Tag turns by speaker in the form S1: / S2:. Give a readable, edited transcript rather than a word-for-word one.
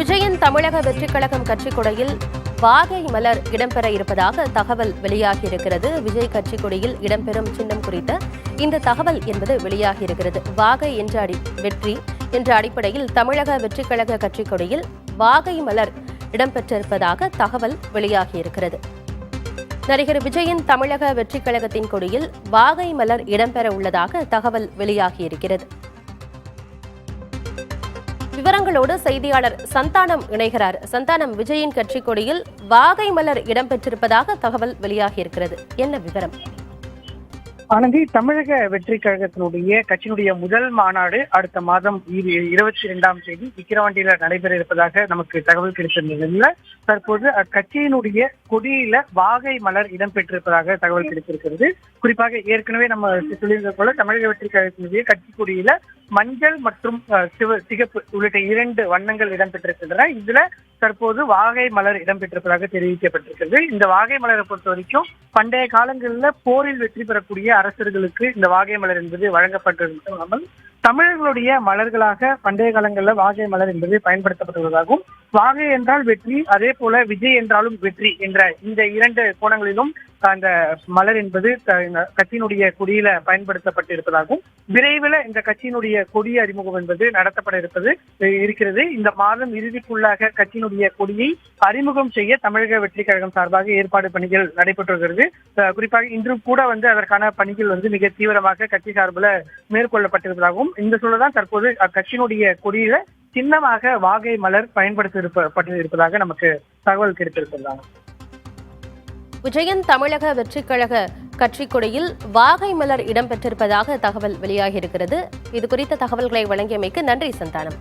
S1: விஜயின் தமிழக வெற்றிக் கழகம் கட்சிக் கொடியில் வாகை மலர் இடம்பெற இருப்பதாக தகவல் வெளியாகியிருக்கிறது. விஜய் கட்சிக் கொடியில் இடம்பெறும் சின்னம் குறித்த இந்த தகவல் என்பது வெளியாகியிருக்கிறது. வாகை வெற்றி என்ற அடிப்படையில் தமிழக வெற்றிக் கழக கட்சிக் கொடியில் வாகை மலர் இடம்பெற்றிருப்பதாக தகவல் வெளியாகியிருக்கிறது. நடிகர் விஜயின் தமிழக வெற்றிக் கழகத்தின் கொடியில் வாகை மலர் இடம்பெற உள்ளதாக தகவல் வெளியாகியிருக்கிறது. விவரங்களோடு செய்தியாளர் சந்தானம் இணைகிறார். சந்தானம், விஜயின் கட்சிக் கொடியில் வாகை மலர் இடம்பெற்றிருப்பதாக தகவல் வெளியாகியிருக்கிறது. என்ன விவரம்?
S2: ஆனந்தி, தமிழக வெற்றி கழகத்தினுடைய கட்சியினுடைய முதல் மாநாடு அடுத்த மாதம் 22ஆம் தேதி விக்கிரவாண்டியில நடைபெற இருப்பதாக நமக்கு தகவல் கிடைத்திருந்ததுல தற்போது அக்கட்சியினுடைய கொடியில வாகை மலர் இடம்பெற்றிருப்பதாக தகவல் கிடைத்திருக்கிறது. குறிப்பாக ஏற்கனவே நம்ம சொல்லியிருந்த போல தமிழக வெற்றி கழகத்தினுடைய கட்சி கொடியில மஞ்சள் மற்றும் சிகப்பு உள்ளிட்ட 2 வண்ணங்கள் இடம்பெற்றிருக்கின்றன. இதுல தற்போது வாகை மலர் இடம்பெற்றிருப்பதாக தெரிவிக்கப்பட்டிருக்கிறது. இந்த வாகை மலரை பொறுத்த வரைக்கும் பண்டைய காலங்களில் போரில் வெற்றி பெறக்கூடிய அரசர்களுக்கு இந்த வாகை மலர் என்பது வழங்கப்பட்டிருந்தால் தமிழர்களுடைய மலர்களாக பண்டைய காலங்களில் வாகை மலர் என்பது பயன்படுத்தப்பட்டுள்ளதாகவும், வாகை என்றால் வெற்றி, அதே போல விஜய் என்றாலும் வெற்றி என்ற இந்த 2 கோணங்களிலும் அந்த மலர் என்பது கட்சியினுடைய கொடியில பயன்படுத்தப்பட்டிருப்பதாகவும், விரைவில் இந்த கட்சியினுடைய கொடி அறிமுகம் என்பது நடத்தப்பட இருக்கிறது. இந்த மாதம் இறுதிக்குள்ளாக கட்சியினுடைய கொடியை அறிமுகம் செய்ய தமிழக வெற்றி கழகம் சார்பாக ஏற்பாடு பணிகள் நடைபெற்று வருகிறது. குறிப்பாக இன்றும் கூட அதற்கான பணிகள் மிக தீவிரமாக கட்சி சார்பில் மேற்கொள்ளப்பட்டிருப்பதாகவும், இந்த சூழல்தான் தற்போது அக்கட்சியினுடைய கொடியில சின்னமாக வாகை மலர் பயன்படுத்தப்பட்டிருப்பதாக நமக்கு தகவல் கிடைத்திருக்கிறாங்க.
S1: விஜயன் தமிழக வெற்றிக் கழக கட்சிக் கொடியில் வாகை மலர் இடம்பெற்றிருப்பதாக தகவல் வெளியாகியிருக்கிறது. இது குறித்த தகவல்களை வழங்கியமைக்கு நன்றி சந்தானம்.